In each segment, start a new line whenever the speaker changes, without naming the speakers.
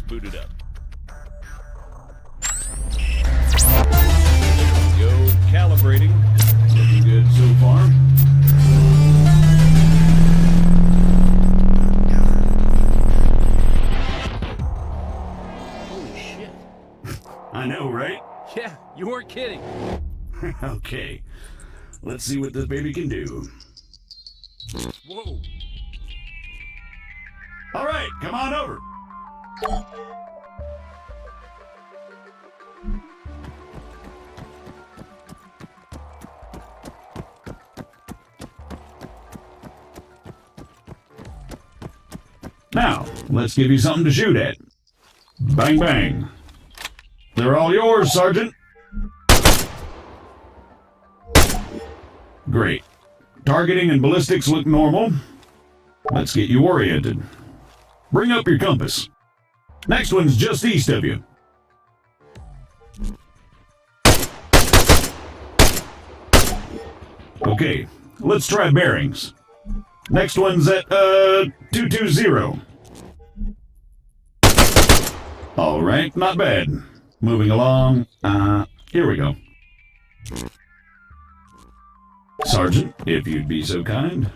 booted up. Go calibrating. Looking good so far. Holy shit.
I know, right?
Yeah, you weren't kidding.
Okay. Let's see what this baby can do.
Whoa.
All right, come on over. Now, let's give you something to shoot at. Bang, bang. They're all yours, Sergeant. Great. Targeting and ballistics look normal. Let's get you oriented. Bring up your compass. Next one's just east of you. Okay, let's try bearings. Next one's at, 220. All right, not bad. Moving along. Here we go. Sergeant, if you'd be so kind.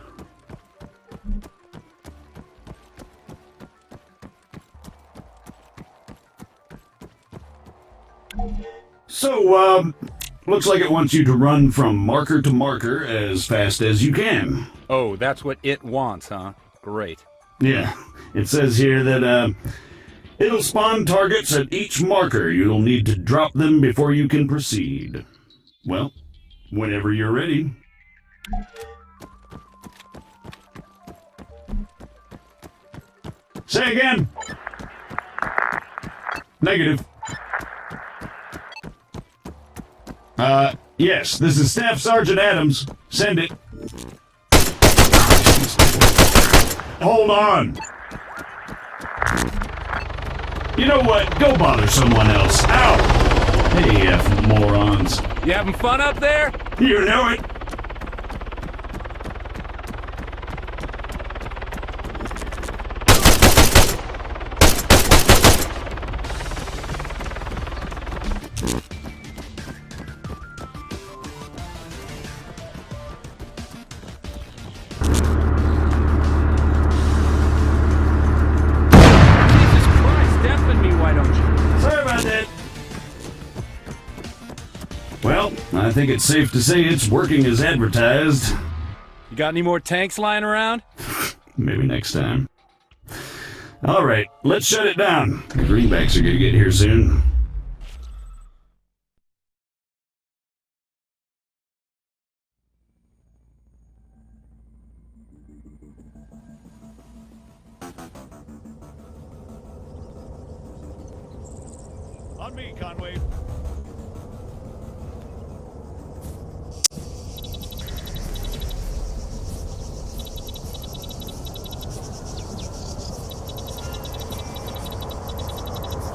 So, looks like it wants you to run from marker to marker as fast as you can.
Oh, that's what it wants, huh? Great.
Yeah, it says here that, it'll spawn targets at each marker. You'll need to drop them before you can proceed. Well, whenever you're ready. Say again. Negative. Yes, this is Staff Sergeant Adams. Send it. Hold on. You know what? Go bother someone else. Ow! Hey, F morons.
You having fun up there?
You know it. Well, I think it's safe to say it's working as advertised.
You got any more tanks lying around?
Maybe next time. All right, let's shut it down. The greenbacks are gonna get here soon. On me, Conway.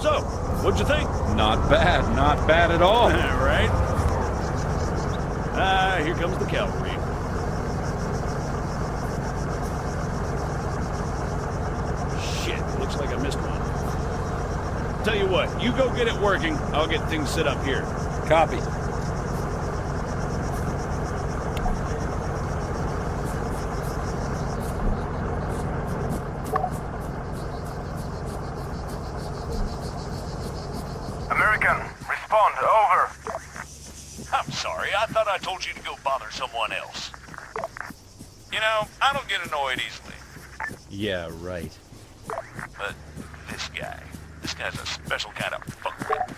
So, what'd you think?
Not bad at all.
Right? Here comes the cavalry. Shit, looks like I missed one. Tell you what, you go get it working, I'll get things set up here.
Copy.
American, respond, over.
I'm sorry, I thought I told you to go bother someone else. You know, I don't get annoyed easily.
Yeah, right.
But this guy's a special kind of fucker.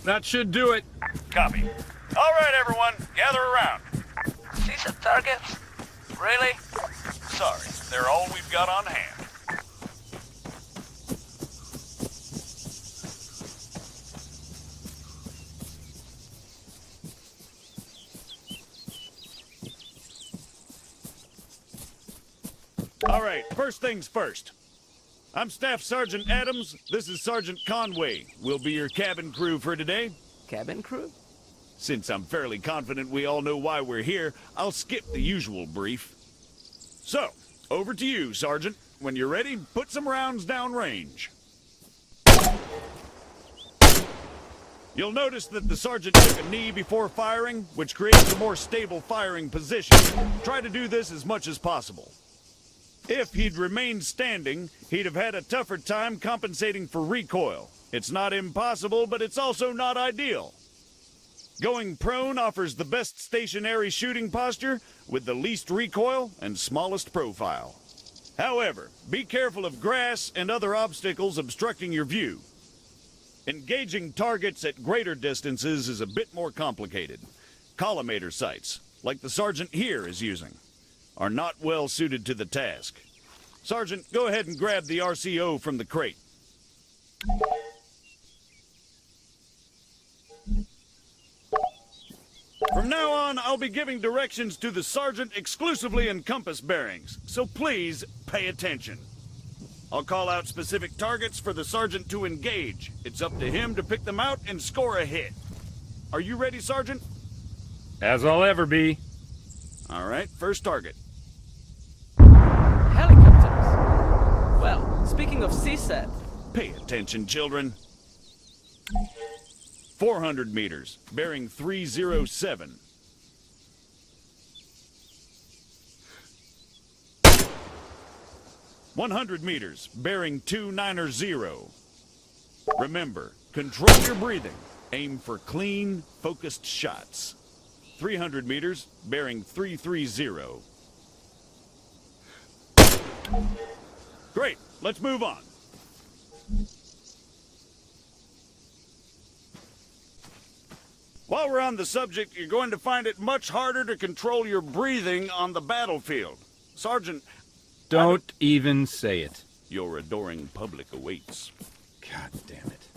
That should do it.
Copy. All right, everyone, gather around.
See some targets? Really?
Sorry, they're all we've got on hand. All right, first things first. I'm Staff Sergeant Adams. This is Sergeant Conway. We'll be your cabin crew for today.
Cabin crew?
Since I'm fairly confident we all know why we're here, I'll skip the usual brief. So, over to you, Sergeant.
when you're ready, put some rounds down range. You'll notice that the sergeant took a knee before firing, which creates a more stable firing position. Try to do this as much as possible. If he'd remained standing, he'd have had a tougher time compensating for recoil. It's not impossible, but it's also not ideal. Going prone offers the best stationary shooting posture with the least recoil and smallest profile. However, be careful of grass and other obstacles obstructing your view. Engaging targets at greater distances is a bit more complicated. Collimator sights, like the sergeant here is using, are not well suited to the task. Sergeant, go ahead and grab the RCO from the crate. From now on, I'll be giving directions to the sergeant exclusively in compass bearings, so please pay attention. I'll call out specific targets for the sergeant to engage. It's up to him to pick them out and score a hit. Are you ready, Sergeant?
As I'll ever be.
All right, first target.
Helicopters. Well, speaking of CSAT,
Pay attention, children. 400 meters, bearing 307. "100 meters, bearing 290. Remember, control your breathing. Aim for clean, focused shots. 300 meters, bearing 330. Great, let's move on. While we're on the subject, you're going to find it much harder to control your breathing on the battlefield. Sergeant,
Don't even say it.
your adoring public awaits.
God damn it.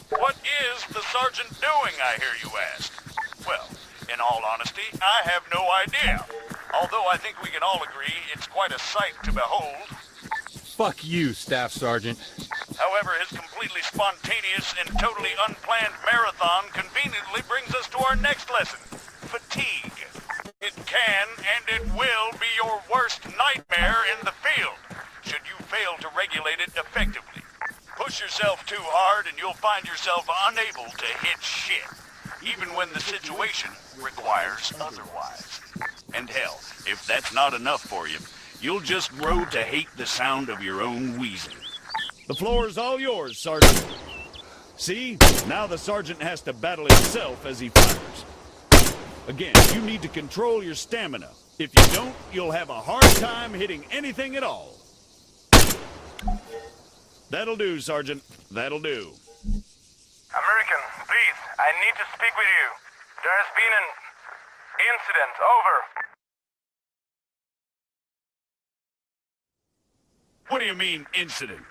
What is the sergeant doing, I hear you ask? Well, in all honesty, I have no idea. Although I think we can all agree it's quite a sight to behold.
Fuck you, Staff Sergeant.
However, his completely spontaneous and totally unplanned marathon conveniently brings us to our next lesson, fatigue. It can and it will be your worst nightmare in the field, should you fail to regulate it effectively. Push yourself too hard and you'll find yourself unable to hit shit, even when the situation requires otherwise. And hell, if that's not enough for you, you'll just grow to hate the sound of your own wheezing. The floor is all yours, Sergeant. See? Now the sergeant has to battle himself as he fires. Again, you need to control your stamina. If you don't, you'll have a hard time hitting anything at all. That'll do, Sergeant. That'll do.
American, please, I need to speak with you. There has been an incident. Over.
What do you mean, incident?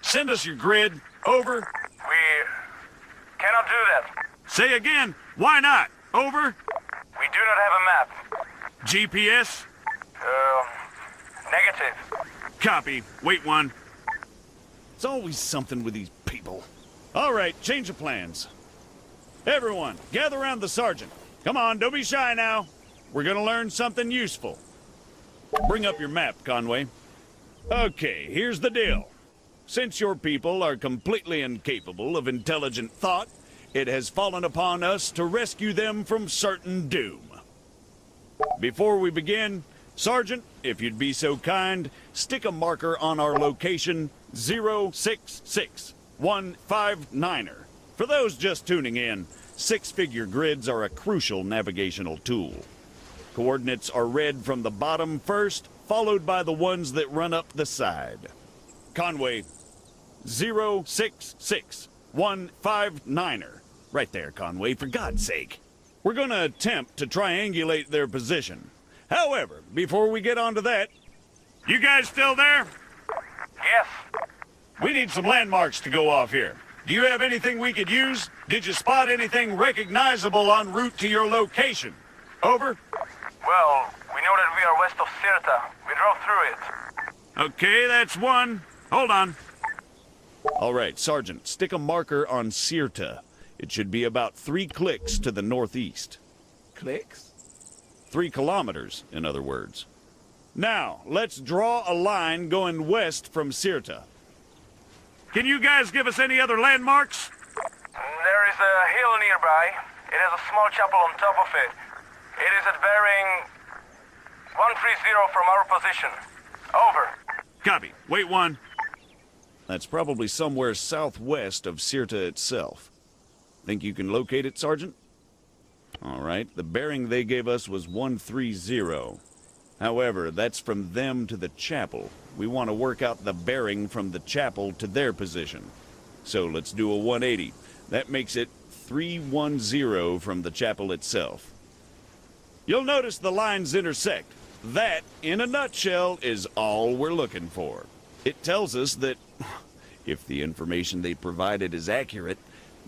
Send us your grid. Over.
We cannot do that.
Say again. Why not? Over.
We do not have a map.
GPS.
Negative.
Copy. Wait one. It's always something with these people. All right, change of plans. Everyone, gather around the sergeant. Come on, don't be shy now. We're gonna learn something useful. Bring up your map, Conway. Okay, here's the deal. Since your people are completely incapable of intelligent thought, it has fallen upon us to rescue them from certain doom. Before we begin, Sergeant, if you'd be so kind, stick a marker on our location 066159er. For those just tuning in, six-figure grids are a crucial navigational tool. Coordinates are read from the bottom first, followed by the ones that run up the side. Conway, 066159er. Right there, Conway, for God's sake. We're gonna attempt to triangulate their position. However, before we get onto that, you guys still there?
Yes.
We need some landmarks to go off here. Do you have anything we could use? Did you spot anything recognizable en route to your location? Over.
Well, we know that we are west of Sirta. We drove through it.
Okay, that's one. Hold on. All right, Sergeant, stick a marker on Sirta. It should be about 3 clicks to the northeast.
Clicks?
3 kilometers, in other words. Now, let's draw a line going west from Sirta. Can you guys give us any other landmarks?
There is a hill nearby. It has a small chapel on top of it. It is at bearing 130 from our position. Over.
Copy. Wait 1. That's probably somewhere southwest of Sirta itself. Think you can locate it, Sergeant? All right, the bearing they gave us was 130. However, that's from them to the chapel. We want to work out the bearing from the chapel to their position. So let's do a 180. That makes it 310 from the chapel itself. You'll notice the lines intersect. That, in a nutshell, is all we're looking for. It tells us that, if the information they provided is accurate,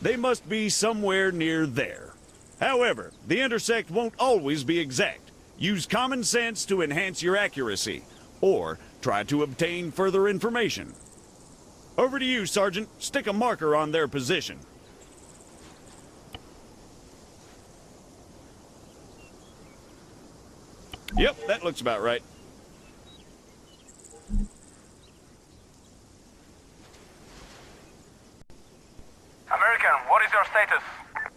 they must be somewhere near there. However, the intersect won't always be exact. Use common sense to enhance your accuracy, or try to obtain further information. Over to you, Sergeant. Stick a marker on their position. Yep, that looks about right.
American, what is your status?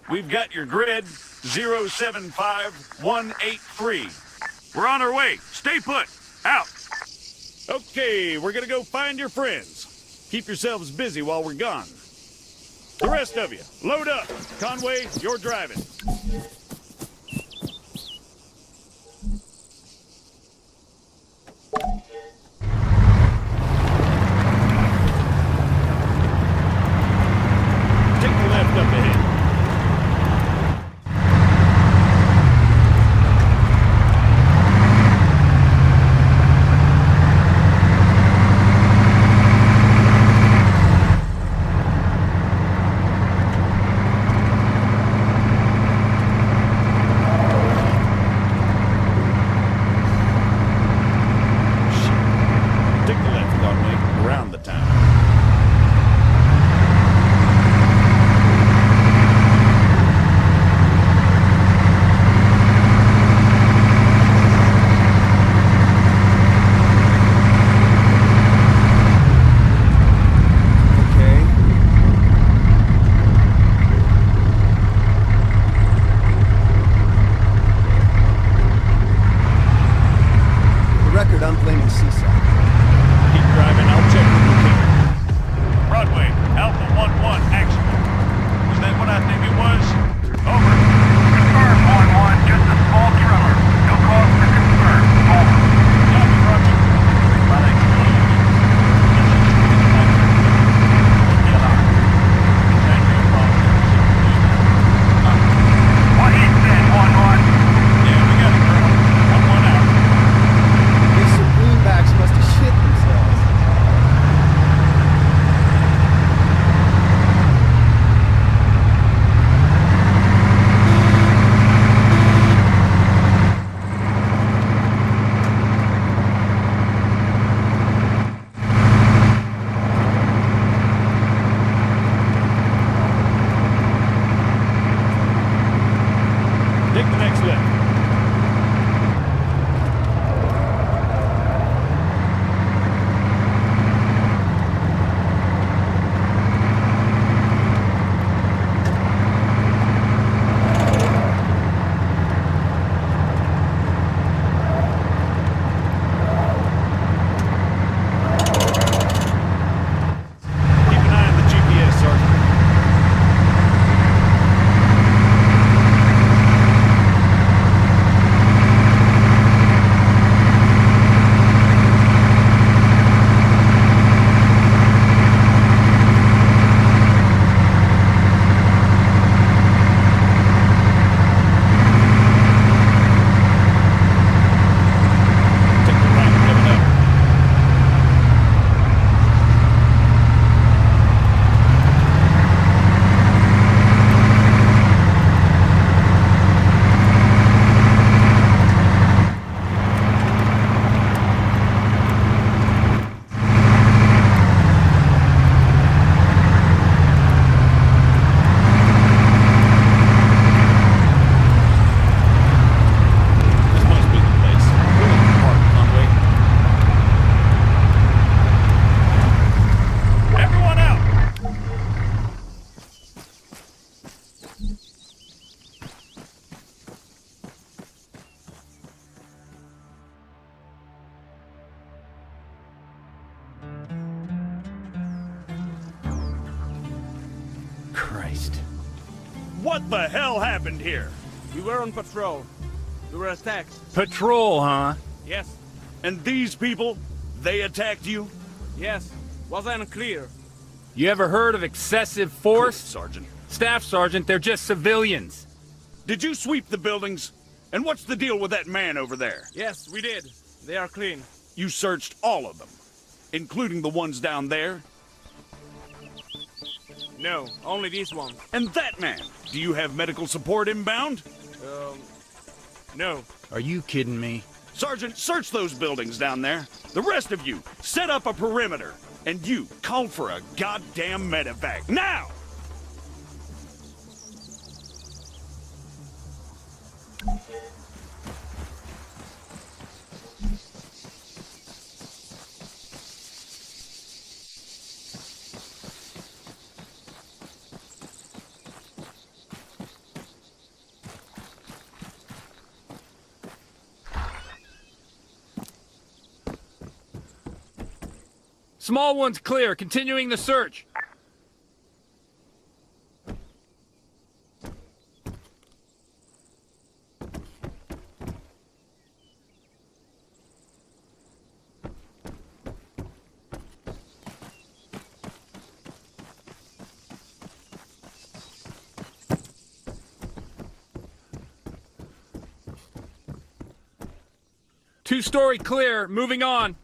We've got your grid, 075183. We're on our way. Stay put. Out. Okay, we're gonna go find your friends. Keep yourselves busy while we're gone. The rest of you, load up. Conway, you're driving. Take the left up ahead.
Christ.
What the hell happened here?
We were on patrol. We were attacked.
Patrol, huh?
Yes,
And these people, they attacked you?
yes. Was unclear.
You ever heard of excessive force?
Sergeant.
Staff Sergeant, they're just civilians.
Did you sweep the buildings? And what's the deal with that man over there?
Yes, we did. They are clean.
You searched all of them, including the ones down there?
No, only this one.
And that man, do you have medical support inbound?
No.
Are you kidding me?
Sergeant, search those buildings down there. The rest of you, set up a perimeter. And you, call for a goddamn medevac. Now!
Small one's clear. Continuing the search. Two-story clear. Moving on.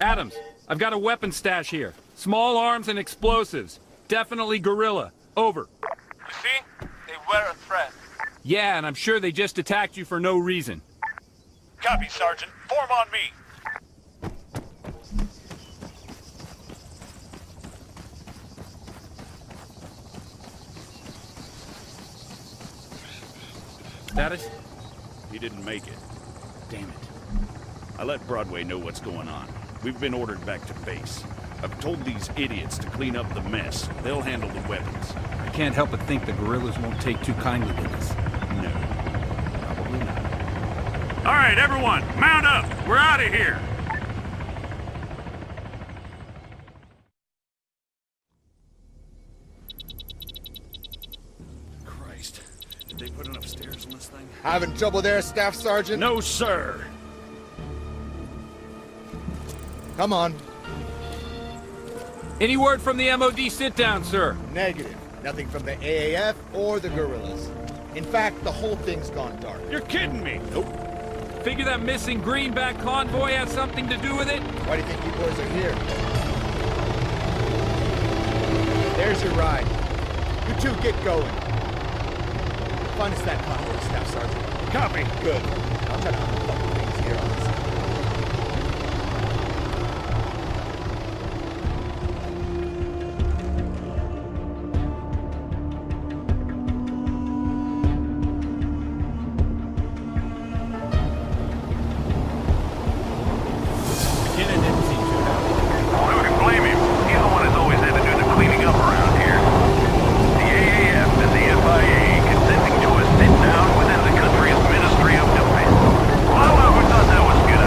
Adams, I've got a weapon stash here. Small arms and explosives. Definitely guerrilla. Over.
You see? They were a threat.
Yeah, and I'm sure they just attacked you for no reason.
Copy, Sergeant. Form on me.
Status?
He didn't make it.
Damn it.
I let Broadway know what's going on. We've been ordered back to base. I've told these idiots to clean up the mess. They'll handle the weapons.
I can't help but think the guerrillas won't take too kindly to this.
No, probably not. All right, everyone, mount up. We're out of here. Christ, did they put enough stairs in this thing?
Having trouble there, Staff Sergeant?
No, sir.
Come on.
Any word from the MOD sit-down, sir?
Negative. Nothing from the AAF or the guerrillas. In fact, the whole thing's gone dark.
You're kidding me. Nope.
Figure that missing greenback convoy has something to do with it?
Why do you think you boys are here? There's your ride. You two get going. Find us that convoy, Staff Sergeant.
Copy.
Good. I'll try to unfuck things here on this.
Who can blame him? He's the one that's always had to do the cleaning up around here. The AAF and the FIA consenting to a sit-down within the country's Ministry of Defense. Well, who thought that was a good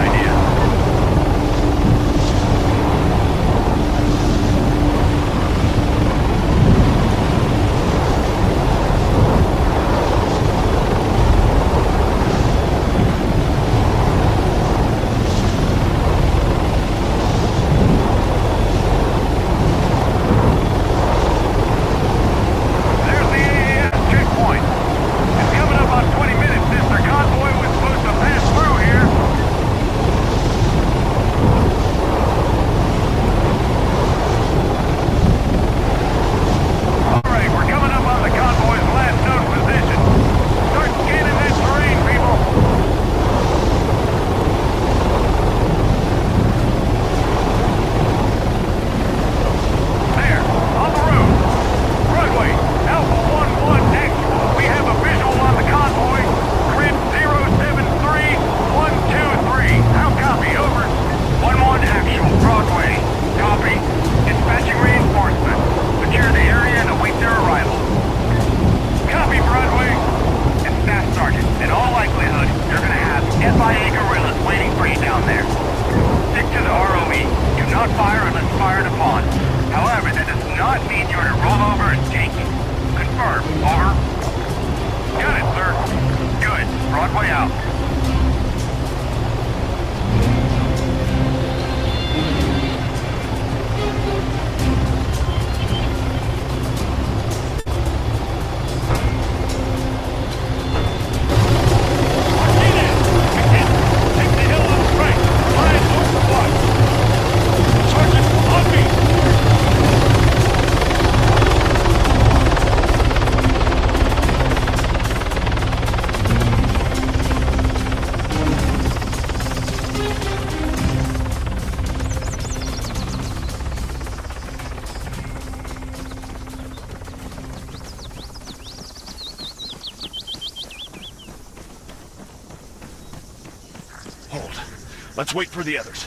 Let's wait for the others.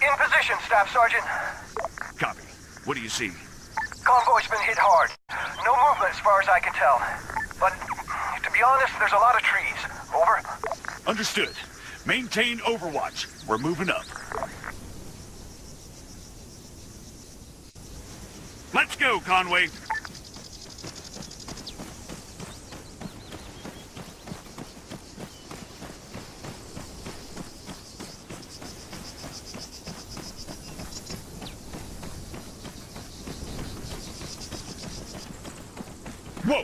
In position, Staff Sergeant.
Copy. What do you see?
Convoy's been hit hard. No movement as far as I can tell. But, to be honest, there's a lot of trees. Over.
Understood. Maintain overwatch. We're moving up. Let's go, Conway. Whoa!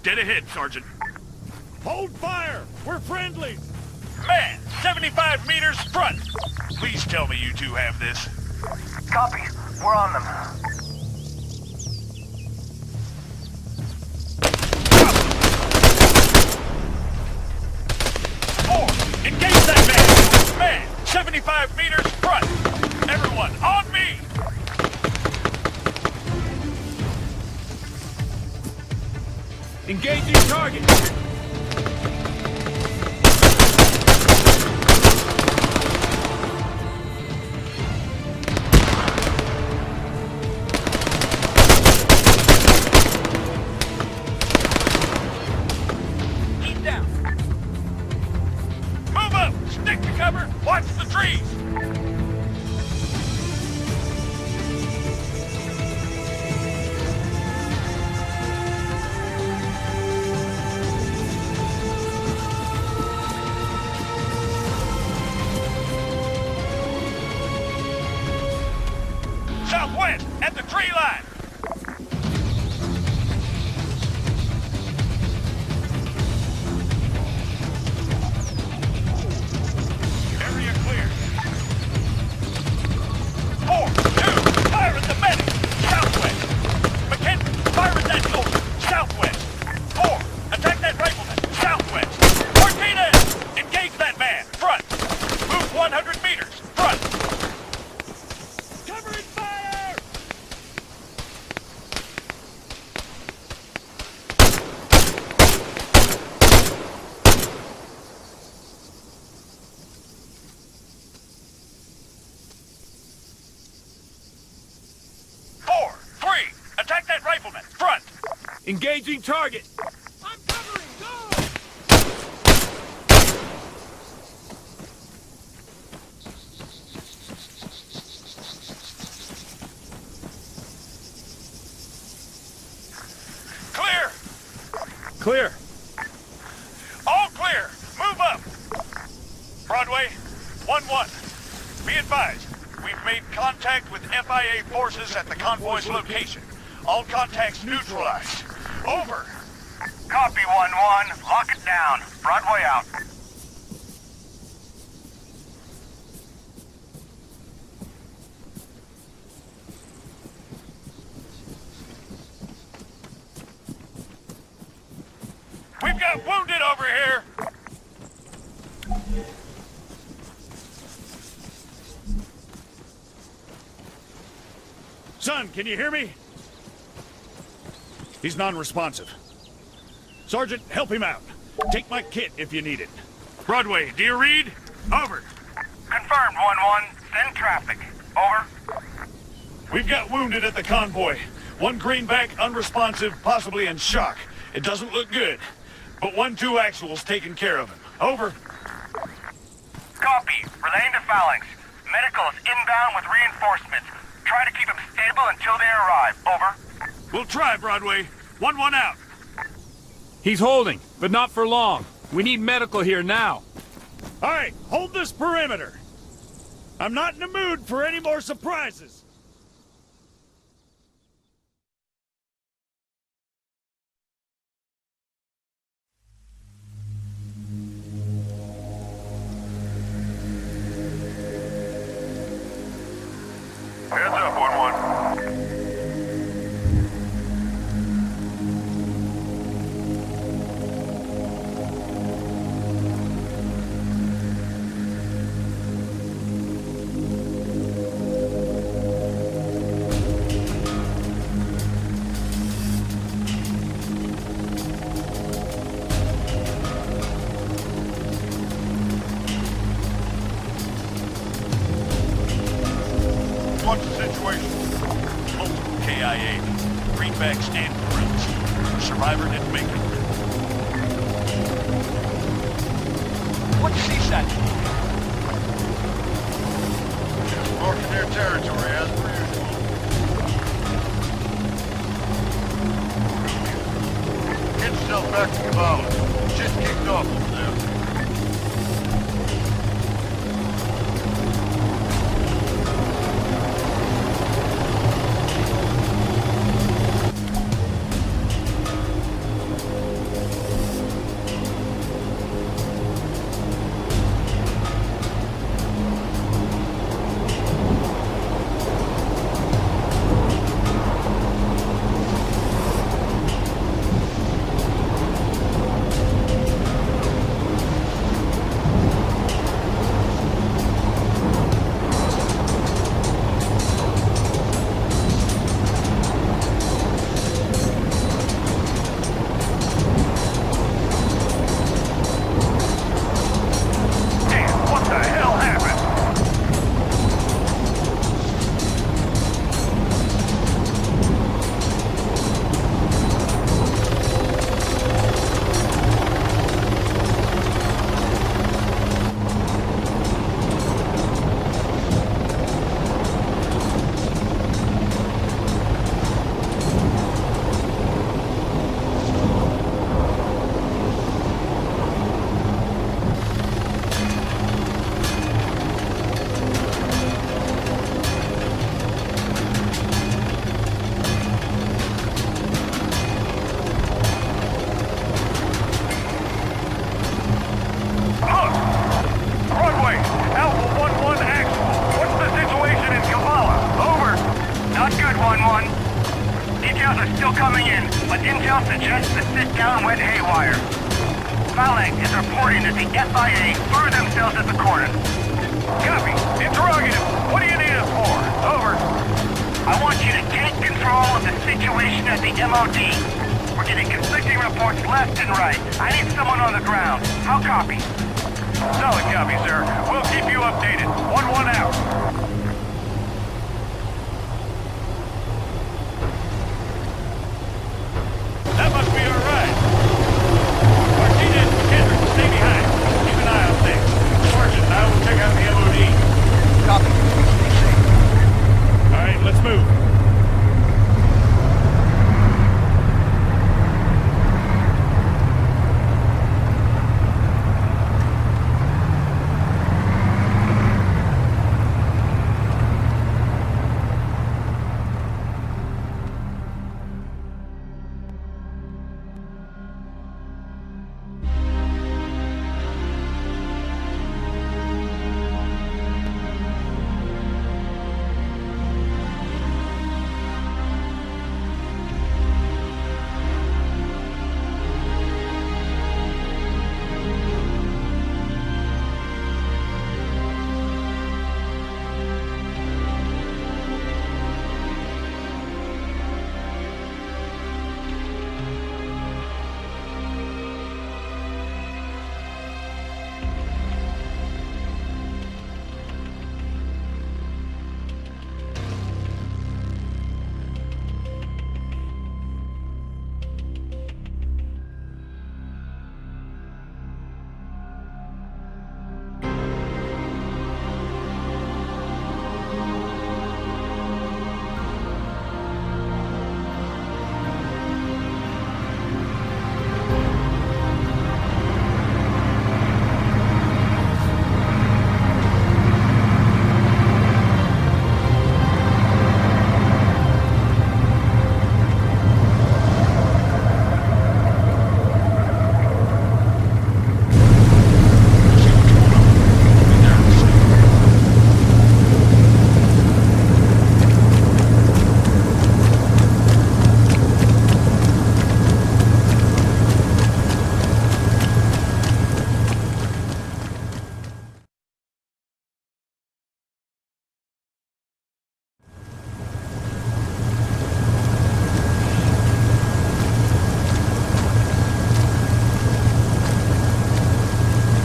Dead ahead, Sergeant. Hold fire! We're friendly! Man, 75 meters front! Please tell me you two have this.
Copy. We're on them.
Engage that man! Man, 75 meters front! Everyone, on me!
Engaging target!
Keep down! Move up! Stick to cover! Watch the trees! Southwest, at the tree line! Area clear. 4, 2, fire at the medic! Southwest! McKenzie, fire at that soldier! Southwest! 4, attack that rifleman! Southwest! Martinez! Engage that man! Front! Move 100 meters! Front! Covering fire! Four, 3, attack that rifleman! Front!
Engaging target!
I'm covering! Go! Clear!
Clear!
All clear! Move up! Broadway, 1-1. Be advised, we've made contact with FIA forces at the convoy's location. All contacts neutralized. Over!
Copy, 1-1. Lock it down. Broadway out.
We've got wounded over here! Son, can you hear me? He's non-responsive. Sergeant, help him out. Take my kit if you need it. Broadway, do you read? Over.
Confirmed, 1-1. Send traffic. Over.
We've got wounded at the convoy. One greenback, unresponsive, possibly in shock. It doesn't look good. But 1-2 actual's taken care of him. Over.
Copy. Relaying to Phalanx. Medical is inbound with reinforcements. Try to keep him stable until they arrive. Over.
We'll try, Broadway. 1-1 out.
He's holding, but not for long. We need medical here now.
All right, hold this perimeter. I'm not in the mood for any more surprises.
Heads up, 1-1.
situation?
Multiple KIA. Greenbacks and gorillas. Survivor didn't make it.
What's CSAT?
Marking their territory as per usual. Get yourself back to Kavala. Shit kicked off over there.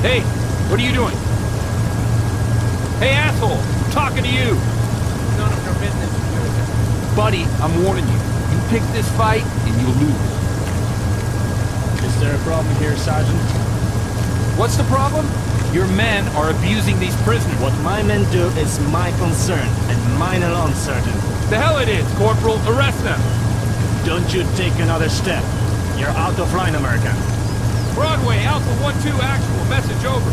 Hey, what are you doing? Hey, asshole! I'm talking to you!
None of your
business with it.
Buddy, I'm warning you. You pick this fight, and you'll lose.
Is there a problem here, Sergeant?
What's the problem? Your men are abusing these prisoners.
What my men do is my concern, and mine alone, Sergeant.
The hell it is, Corporal. Arrest them.
Don't you take another step. You're out of line, American.
Broadway, Alpha 1-2 actual. Message over.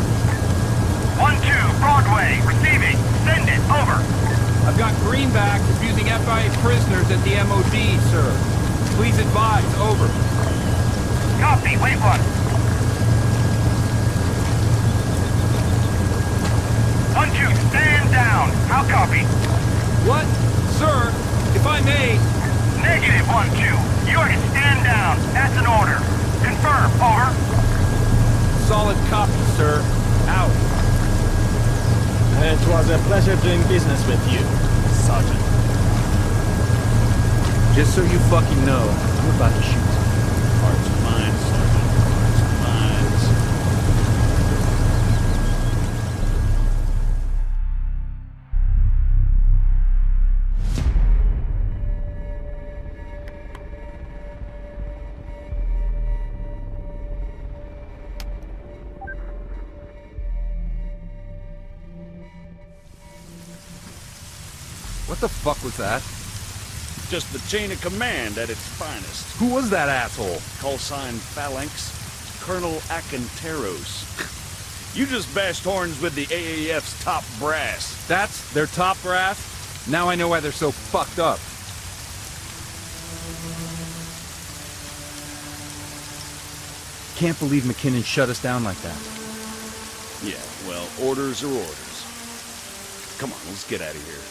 1-2, Broadway, receiving. Send it, over.
I've got greenbacks abusing FIA prisoners at the MOD, sir. Please advise, over.
Copy, wait one. 1-2, stand down. How copy?
What? Sir, if I may...
Negative, 1-2. You are to stand down. That's an order. Confirm, over.
Solid copy, sir. Out.
It was a pleasure doing business with you, Sergeant.
Just so you fucking know, I'm about to shoot some.
Hearts and minds, Sergeant. Hearts and minds.
What the fuck was that?
Just the chain of command at its finest.
Who was that asshole?
Call sign Phalanx, Colonel Acanteros. You just bashed horns with the AAF's top brass.
That's their top brass? Now I know why they're so fucked up. Can't believe McKinnon shut us down like that.
Yeah, well, orders are orders. Come on, let's get out of here.